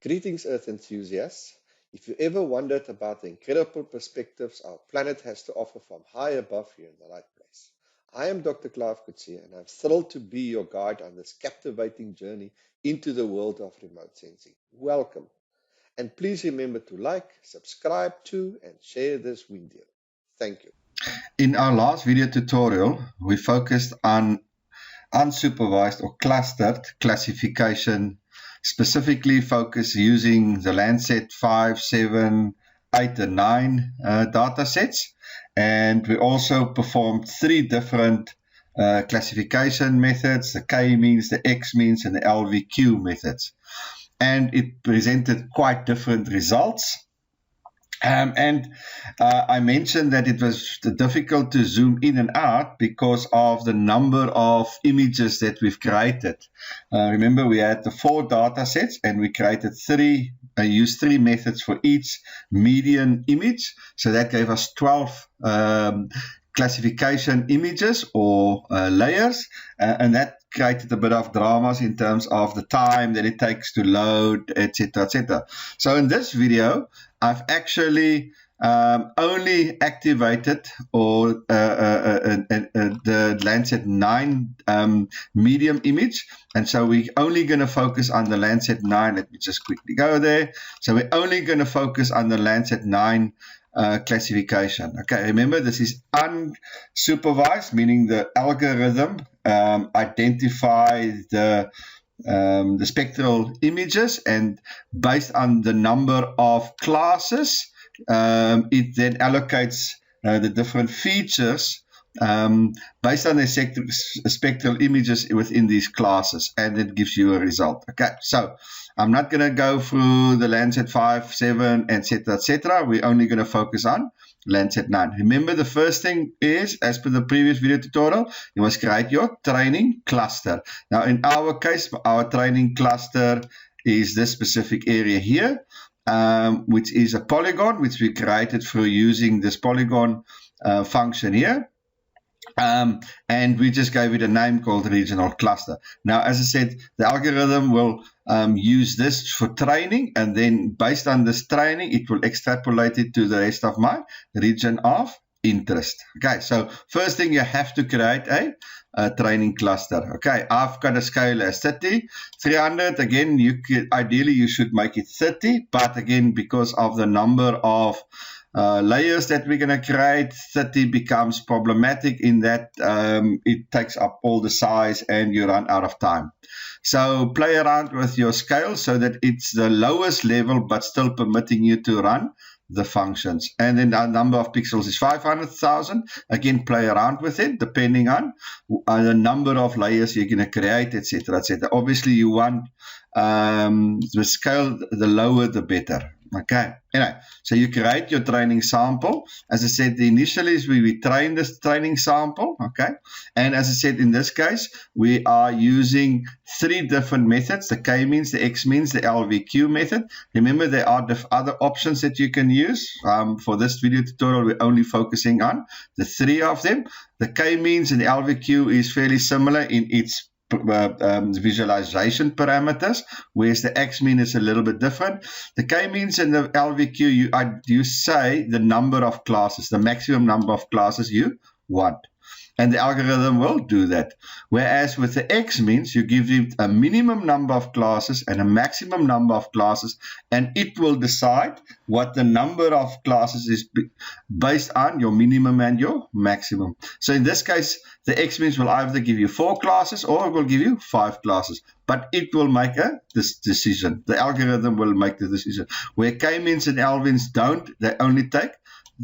Greetings, Earth enthusiasts. If you ever wondered about the incredible perspectives our planet has to offer from high above, you're in the right place. I am Dr. Clive Coetzee, and I'm thrilled to be your guide on this captivating journey into the world of remote sensing. Welcome. And please remember to like, subscribe to, and share this video. Thank you. In our last video tutorial, we focused on unsupervised or clustered classification, specifically focused using the LandSat 5, 7, 8, and 9 data sets. And we also performed 3 different classification methods, the KMeans, the XMeans, and the LVQ methods. And it presented quite different results. I mentioned that it was difficult to zoom in and out because of the number of images that we've created. Remember, we had the 4 data sets and we created used 3 methods for each median image. So that gave us 12 classification images or layers, and that created a bit of dramas in terms of the time that it takes to load, etc., etc. So in this video, I've actually only activated the LandSat 9 medium image, and so we're only going to focus on the LandSat 9. Let me just quickly go there. So we're only going to focus on the LandSat 9 classification. Okay, remember this is unsupervised, meaning the algorithm identifies the spectral images, and based on the number of classes, it then allocates the different features based on the spectral images within these classes, and it gives you a result. Okay, so I'm not going to go through the LandSat 5, 7, etc., etc. We're only going to focus on LandSat 9. Remember, the first thing is, as per the previous video tutorial, you must create your training cluster. Now, in our case, our training cluster is this specific area here, which is a polygon, which we created through using this polygon function here. And we just gave it a name called regional cluster. Now, as I said, the algorithm will use this for training, and then based on this training, it will extrapolate it to the rest of my region of interest. Okay, so first thing, you have to create a training cluster. Okay, I've got a scale as 30, 300. Again, ideally you should make it 30, but again, because of the number of layers that we're going to create, 30 becomes problematic in that it takes up all the size and you run out of time. So play around with your scale so that it's the lowest level but still permitting you to run the functions. And then our number of pixels is 500,000. Again, play around with it depending on the number of layers you're going to create, etc., etc. Obviously, you want the scale, the lower the better. Okay, anyway, so you create your training sample. As I said, initially we train this training sample, okay? And as I said, in this case, we are using 3 different methods, the KMeans, the XMeans, the LVQ method. Remember, there are other options that you can use. For this video tutorial, we're only focusing on the 3 of them. The KMeans and the LVQ is fairly similar in its visualization parameters, whereas the XMean is a little bit different. The KMeans and the LVQ, you say the number of classes, the maximum number of classes you want. And the algorithm will do that. Whereas with the XMeans, you give it a minimum number of classes and a maximum number of classes, and it will decide what the number of classes is based on your minimum and your maximum. So in this case, the XMeans will either give you 4 classes or it will give you 5 classes, but it will make this decision. The algorithm will make the decision. Where KMeans and LVQs don't, they only take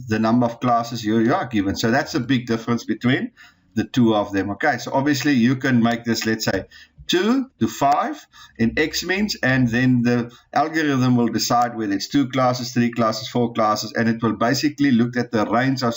the number of classes you are given. So that's a big difference between the 2 of them. Okay, so obviously you can make this, let's say, 2 to 5 in XMeans, and then the algorithm will decide whether it's 2 classes, 3 classes, 4 classes, and it will basically look at the range of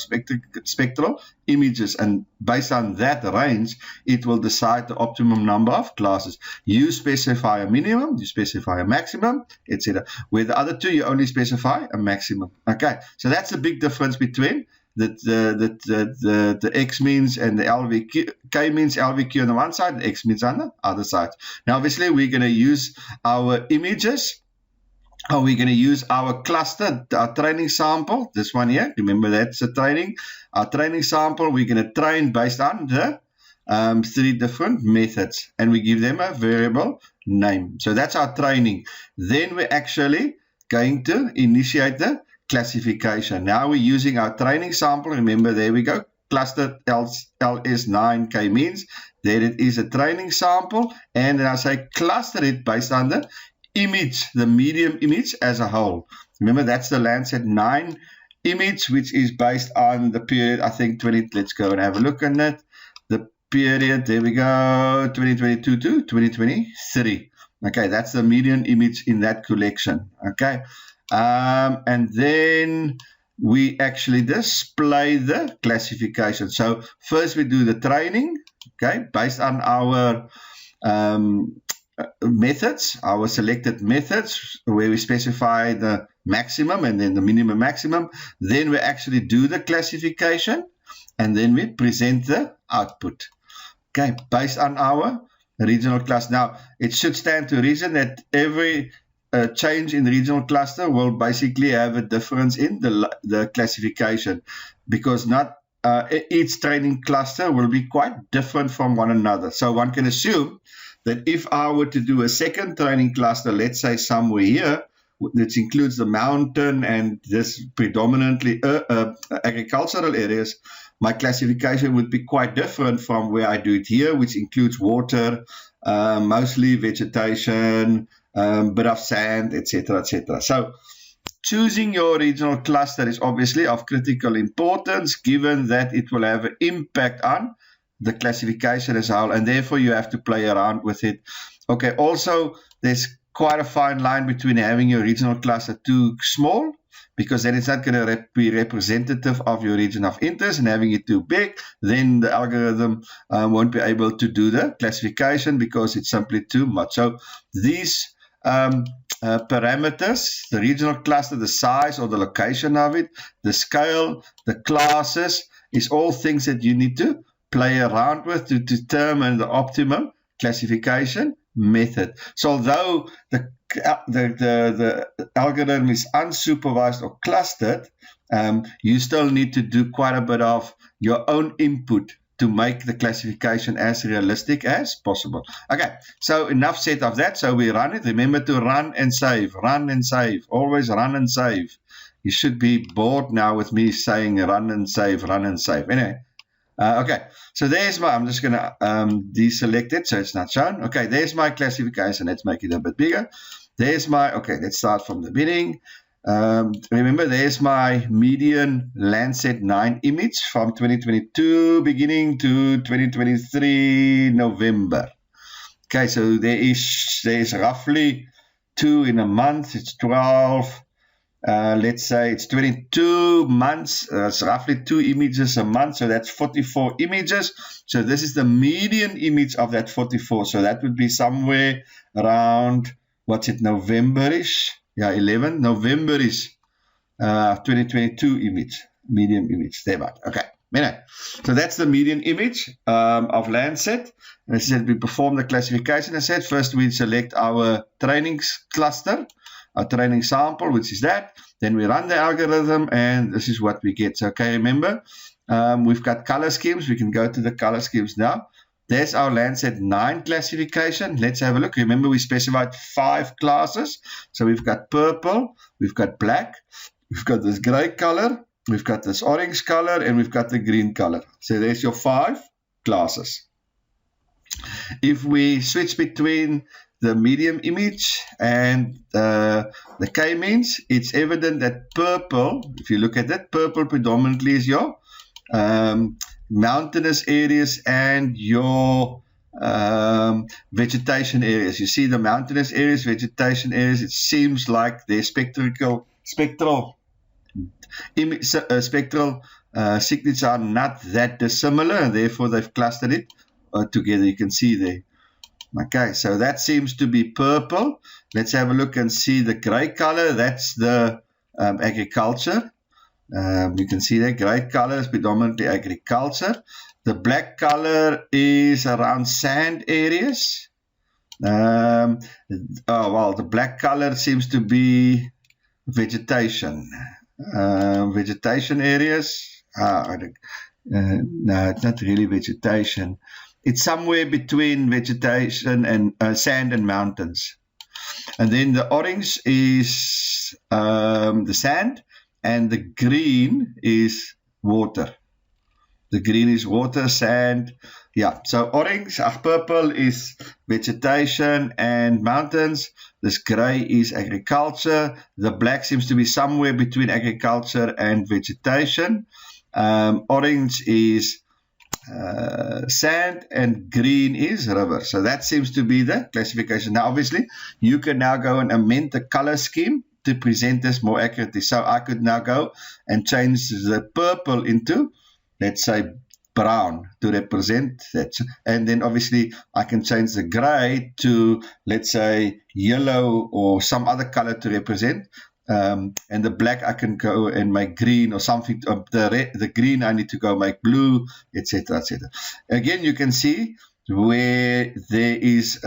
spectral images, and based on that range, it will decide the optimum number of classes. You specify a minimum, you specify a maximum, etc. With the other 2, you only specify a maximum. Okay, so that's the big difference between the XMeans and the LVQ, KMeans, LVQ on the one side, and XMeans on the other side. Now, obviously, we're going to use our images. Or we're going to use our cluster, our training sample, this one here. Remember, that's a training. Our training sample, we're going to train based on the 3 different methods, and we give them a variable name. So that's our training. Then we're actually going to initiate the classification. Now we're using our training sample. Remember, there we go. Cluster LS9 KMeans. There it is, a training sample. And then I say cluster it based on the image, the medium image as a whole. Remember, that's the LandSat 9 image, which is based on the period, I think, 20. Let's go and have a look at that. The period, there we go, 2022 to 2023. Okay, that's the median image in that collection. Okay, and then we actually display the classification. So first we do the training, okay, based on our methods, our selected methods, where we specify the maximum and then the minimum maximum. Then we actually do the classification, and then we present the output, okay, based on our regional cluster. Now, it should stand to reason that every change in the regional cluster will basically have a difference in the classification, because not each training cluster will be quite different from one another. So one can assume that if I were to do a second training cluster, let's say somewhere here, which includes the mountain and this predominantly agricultural areas, my classification would be quite different from where I do it here, which includes water, mostly vegetation, bit of sand, etc., etc. So choosing your regional cluster is obviously of critical importance, given that it will have an impact on the classification as a whole, and therefore you have to play around with it. Okay, also there's quite a fine line between having your regional cluster too small, because then it's not going to be representative of your region of interest, and having it too big, then the algorithm won't be able to do the classification because it's simply too much. So these parameters, the regional cluster, the size or the location of it, the scale, the classes, is all things that you need to play around with to determine the optimum classification method. So although the algorithm is unsupervised or clustered, you still need to do quite a bit of your own input to make the classification as realistic as possible. Okay, so enough said of that. So we run it. Remember to run and save, always run and save. You should be bored now with me saying run and save. Anyway, okay, so there's my, I'm just going to deselect it so it's not shown. Okay, there's my classification. Let's make it a bit bigger. There's my, okay, let's start from the beginning. Remember, there's my median LandSat 9 image from 2022 beginning to 2023 November. Okay, so there's roughly 2 in a month. It's 12. Let's say it's 22 months. It's roughly 2 images a month. So that's 44 images. So this is the median image of that 44. So that would be somewhere around, what's it, November-ish? Yeah, 11 November-ish, 2022 image, median image. There, but okay. So that's the median image of LandSat. And as I said, we perform the classification. As I said, first we select our training cluster, our training sample, which is that. Then we run the algorithm, and this is what we get. So, okay, remember, we've got color schemes. We can go to the color schemes now. There's our LandSat 9 classification. Let's have a look. Remember, we specified 5 classes. So we've got purple, we've got black, we've got this gray color, we've got this orange color, and we've got the green color. So there's your 5 classes. If we switch between the medium image and the KMeans, it's evident that purple, if you look at that, purple predominantly is your mountainous areas and your vegetation areas. You see the mountainous areas, vegetation areas, it seems like their spectral signatures are not that dissimilar, and therefore they've clustered it together. You can see there. Okay, so that seems to be purple. Let's have a look and see the gray color. That's the agriculture. You can see that grey color is predominantly agriculture. The black color is around sand areas. Well, the black color seems to be vegetation. Vegetation areas. No, it's not really vegetation. It's somewhere between vegetation and sand and mountains. And then the orange is the sand, and the green is water. The green is water, sand. Yeah, so orange, purple is vegetation and mountains. This grey is agriculture. The black seems to be somewhere between agriculture and vegetation. Orange is sand, and green is river. So that seems to be the classification. Now, obviously, you can now go and amend the color scheme to present this more accurately. So I could now go and change the purple into, let's say, brown to represent that. And then obviously I can change the gray to, let's say, yellow or some other color to represent. And the black I can go and make green or something. The green I need to go make blue, etc., etc. Again, you can see where there is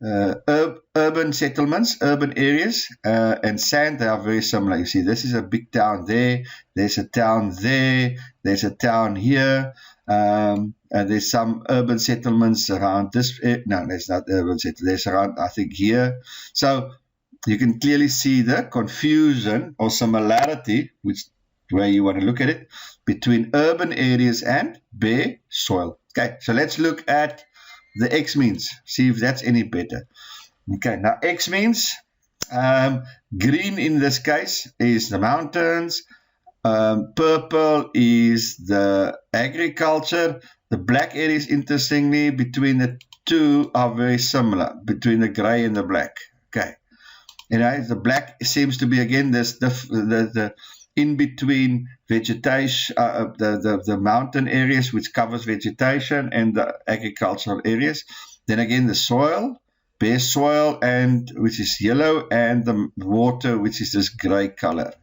urban settlements, urban areas, and sand. They are very similar. You see, this is a big town there. There's a town there. There's a town here. And there's some urban settlements around this. No, there's not urban settlements. There's around, I think, here. So you can clearly see the confusion or similarity, which way you want to look at it, between urban areas and bare soil. Okay, so let's look at the XMeans, see if that's any better. Okay, now XMeans, green in this case is the mountains, purple is the agriculture, the black areas, interestingly, between the two are very similar, between the grey and the black. Okay. The black seems to be, again, this the in between vegetation, the mountain areas, which covers vegetation, and the agricultural areas. Then again, the soil, bare soil, and which is yellow, and the water, which is this grey color.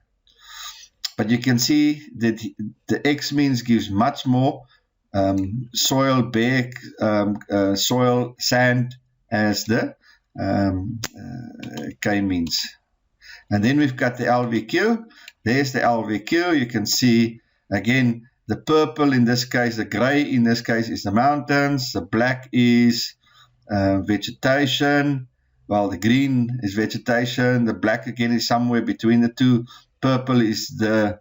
But you can see that the XMeans gives much more soil, bare soil, sand as the KMeans. And then we've got the LVQ. There's the LVQ. You can see, again, the purple in this case, the grey in this case is the mountains. The black is vegetation. Well, the green is vegetation. The black, again, is somewhere between the two. Purple is the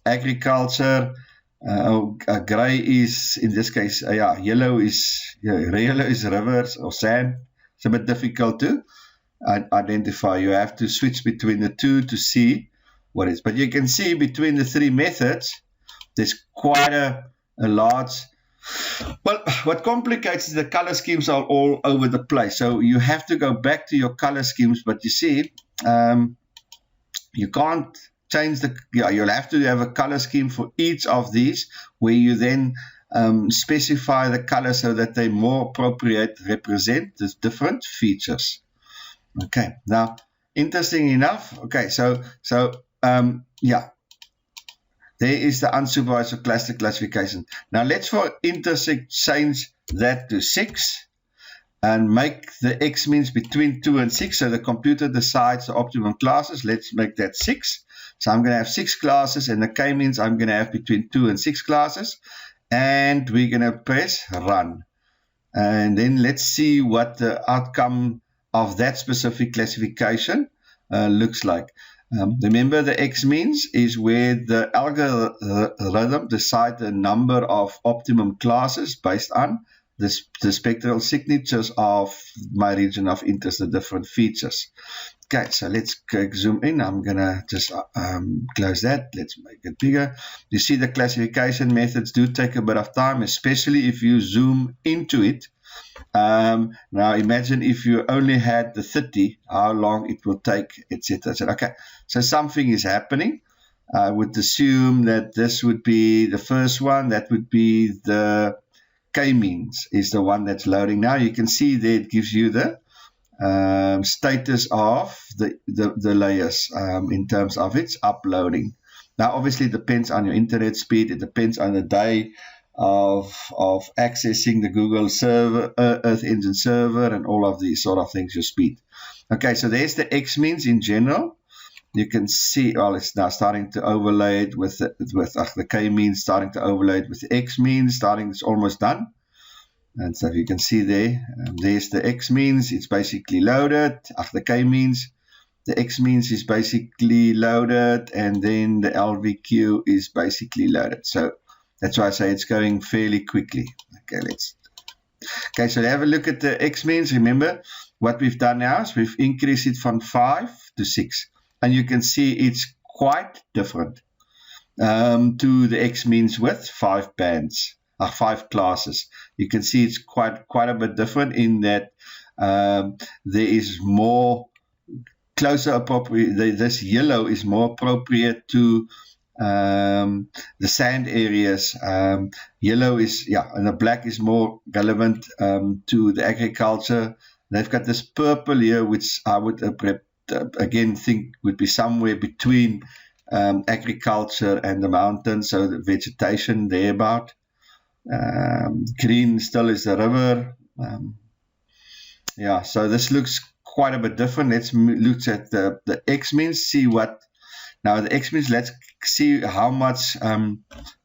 agriculture. Grey is, in this case, yellow is rivers or sand. It's a bit difficult to identify. You have to switch between the two to see what it is. But you can see between the three methods, there's quite a large. Well, what complicates is the color schemes are all over the place. So you have to go back to your color schemes. But you see, you can't change you'll have to have a color scheme for each of these, where you then specify the color so that they more appropriate represent the different features. Okay, now, interesting enough, okay, so there is the unsupervised or cluster classification. Now, let's for intersect change that to 6 and make the XMeans between 2 and 6, so the computer decides the optimum classes. Let's make that 6. So I'm going to have 6 classes, and the KMeans I'm going to have between 2 and 6 classes. And we're going to press run. And then let's see what the outcome of that specific classification looks like. Remember, the XMeans is where the algorithm decides the number of optimum classes based on the spectral signatures of my region of interest, the different features. Okay, so let's zoom in. I'm going to just close that. Let's make it bigger. You see the classification methods do take a bit of time, especially if you zoom into it. Now imagine if you only had the 30, how long it will take, etc. Okay, so something is happening. I would assume that this would be the first one. That would be the KMeans is the one that's loading now. You can see there it gives you the status of the layers in terms of its uploading. Now, obviously, it depends on your internet speed. It depends on the day of accessing the Google server, Earth Engine server, and all of these sort of things, your speed. Okay, so there's the XMeans in general. You can see, well, it's now starting to overlay it with the KMean starting to overlay it with the XMeans it's almost done. And so you can see there, there's the XMeans, it's basically loaded. The KMeans, the XMeans is basically loaded, and then the LVQ is basically loaded. So that's why I say it's going fairly quickly. Okay, so have a look at the XMeans. Remember, what we've done now is we've increased it from 5 to 6. And you can see it's quite different to the XMeans with 5 bands, 5 classes. You can see it's quite a bit different in that there is more closer appropriate. This yellow is more appropriate to the sand areas. Yellow is, and the black is more relevant to the agriculture. They've got this purple here, which I would again think would be somewhere between agriculture and the mountains, so the vegetation thereabout. Green still is the river. So this looks quite a bit different. Let's look at the XMeans, see what. Now the XMeans, let's see how much the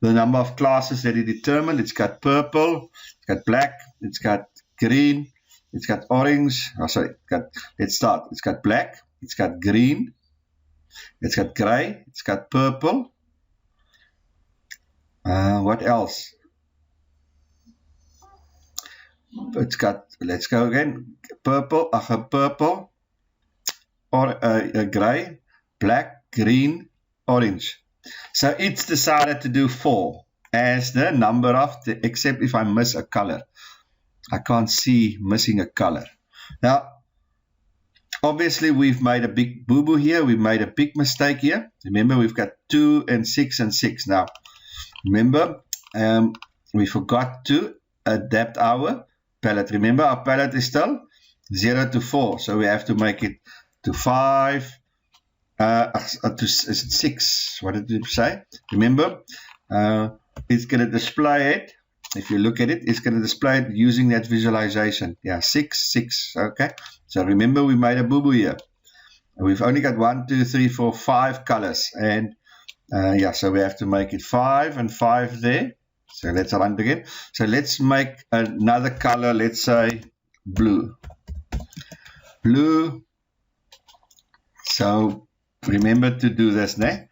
number of classes that it determined. It's got purple, it's got black, it's got green, it's got orange. Let's start. It's got black, it's got green, it's got grey, it's got purple. What else? It's got, let's go again, purple, or grey, black, green, orange. So it's decided to do 4 as the number of except if I miss a color. I can't see missing a color. Now, obviously, we've made a big boo-boo here. We've made a big mistake here. Remember, we've got 2 and 6 and 6. Now, remember, we forgot to adapt our palette. Remember, our palette is still 0 to 4. So we have to make it to 5, to 6. What did you say? Remember, it's going to display it. If you look at it, it's going to display it using that visualization. 6, 6. Okay. So remember, we made a boo-boo here. We've only got 1, 2, 3, 4, 5 colors. And so we have to make it 5 and 5 there. So let's run it again. So let's make another color. Let's say blue. Blue. So remember to do this now.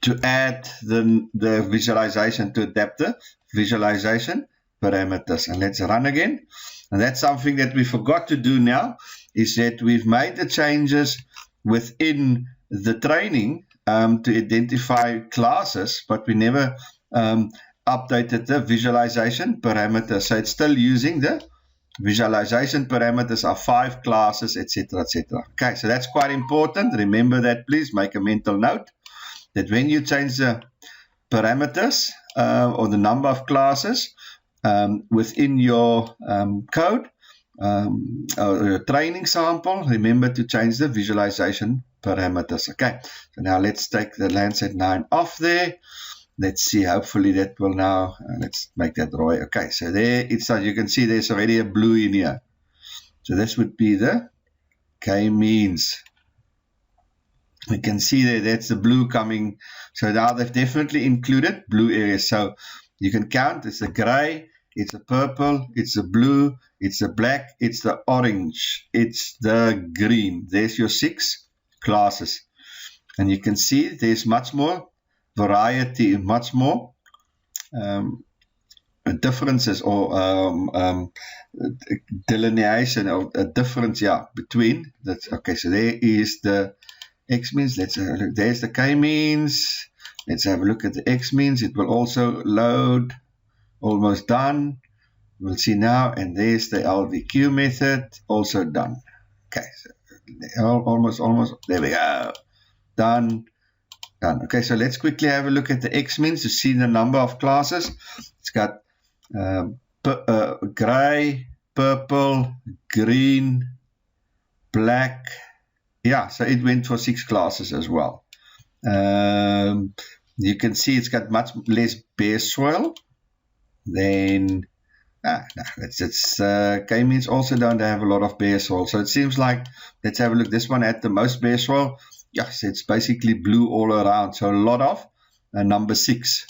To add the visualization, to adapt the visualization parameters. And let's run again. And that's something that we forgot to do now, is that we've made the changes within the training to identify classes, but we never updated the visualization parameters. So it's still using the visualization parameters of 5 classes, etc., etc. Okay, so that's quite important. Remember that, please make a mental note that when you change the parameters or the number of classes within your code or your training sample, remember to change the visualization parameters. Okay, so now let's take the LandSat 9 off there. Let's see, hopefully that will now, let's make that Roy. Okay, so there it's, you can see there's already a blue in here. So this would be the KMeans. We can see there, that's the blue coming. So now they've definitely included blue areas. So you can count, it's a gray, it's a purple, it's a blue, it's a black, it's the orange, it's the green. There's your 6 classes. And you can see there's much more variety, much more differences or delineation or a difference, between that. Okay, so there is the XMeans. Let's have a look. There's the KMeans. Let's have a look at the XMeans. It will also load. Almost done. We'll see now. And there's the LVQ method. Also done. Okay, so almost. There we go. Done. Okay, so let's quickly have a look at the XMeans to see the number of classes. It's got gray, purple, green, black. So it went for 6 classes as well. You can see it's got much less bare soil than no, it's KMeans also don't have a lot of bare soil. So it seems like, let's have a look. This one had the most bare soil. Yes, it's basically blue all around. So a lot of number 6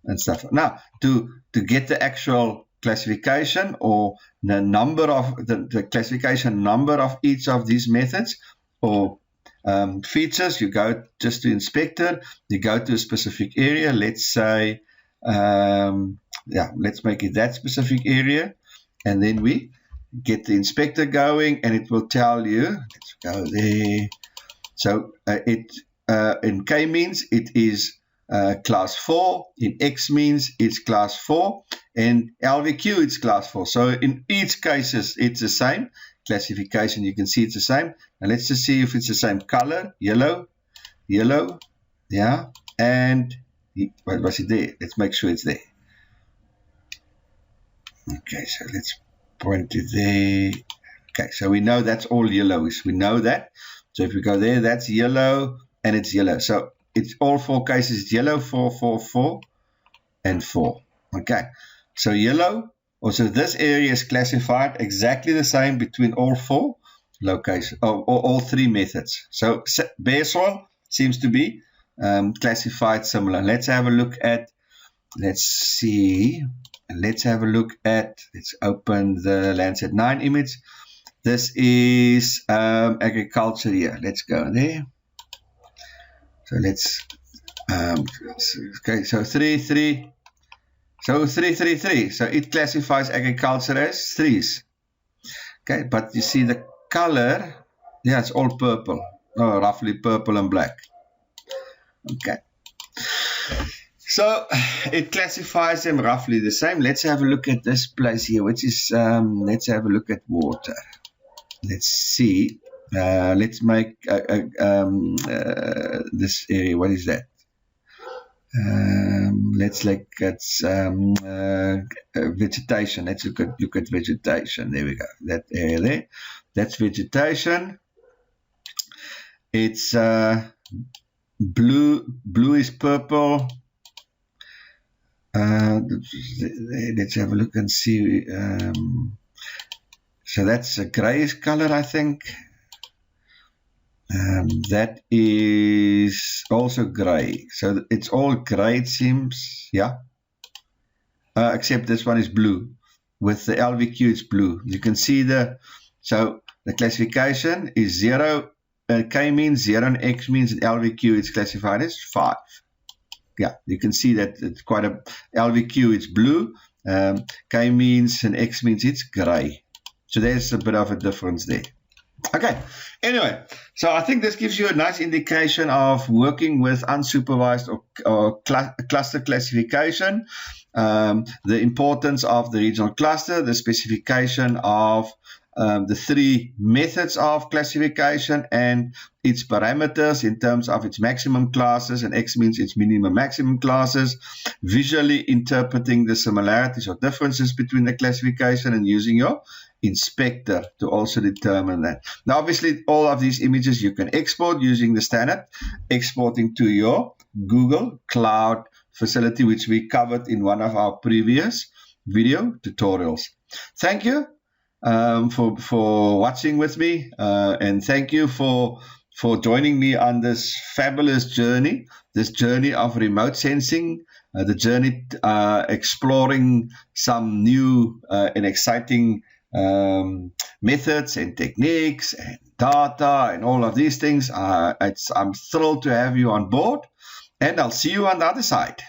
and stuff. Now, to get the actual classification or the number of the classification number of each of these methods or features, you go just to inspector, you go to a specific area. Let's say, let's make it that specific area, and then we get the inspector going, and it will tell you. Let's go there. So in KMeans it is class 4, in XMeans it's class 4, and LVQ it's class 4. So in each cases it's the same classification. You can see it's the same. And let's just see if it's the same color. Yellow, yeah, and what was it there? Let's make sure it's there. Okay, so let's point to there. Okay, so we know that's all yellowish. We know that. So if we go there, that's yellow, and it's yellow. So it's all 4 cases. It's yellow, 4, 4, 4, and 4. Okay, so yellow. Also, this area is classified exactly the same between all 4 locations, or all 3 methods. So bare soil seems to be classified similar. Let's have a look at. Let's see. Let's have a look at. Let's open the LandSat 9 image. This is agriculture here. Let's go there. So let's okay. So 3, 3. So 3, 3, 3. So it classifies agriculture as 3s. Okay, but you see the color. Yeah, it's all purple. Oh, roughly purple and black. Okay. So it classifies them roughly the same. Let's have a look at this place here, which is, let's have a look at water. Let's see. Let's make this area. What is that? Let's look at vegetation. Let's look at vegetation. There we go. That area there. That's vegetation. It's blue. Blue is purple. Let's have a look and see. So that's a grayish color, I think. That is also gray. So it's all gray, it seems. Yeah. Except this one is blue. With the LVQ, it's blue. You can see so the classification is 0, KMeans 0, and XMeans and LVQ, it's classified as 5. Yeah, you can see that it's quite a LVQ, it's blue. KMeans and XMeans, it's gray. So there's a bit of a difference there. Okay, anyway, so I think this gives you a nice indication of working with unsupervised or cluster classification, the importance of the regional cluster, the specification of the 3 methods of classification and its parameters in terms of its maximum classes, and XMeans its minimum maximum classes, visually interpreting the similarities or differences between the classification and using your inspector to also determine that. Now obviously all of these images you can export using the standard exporting to your Google Cloud facility, which we covered in one of our previous video tutorials. Thank you for watching with me, and thank you for joining me on this fabulous journey, this journey of remote sensing, the journey exploring some new and exciting methods and techniques and data and all of these things. I'm thrilled to have you on board, and I'll see you on the other side.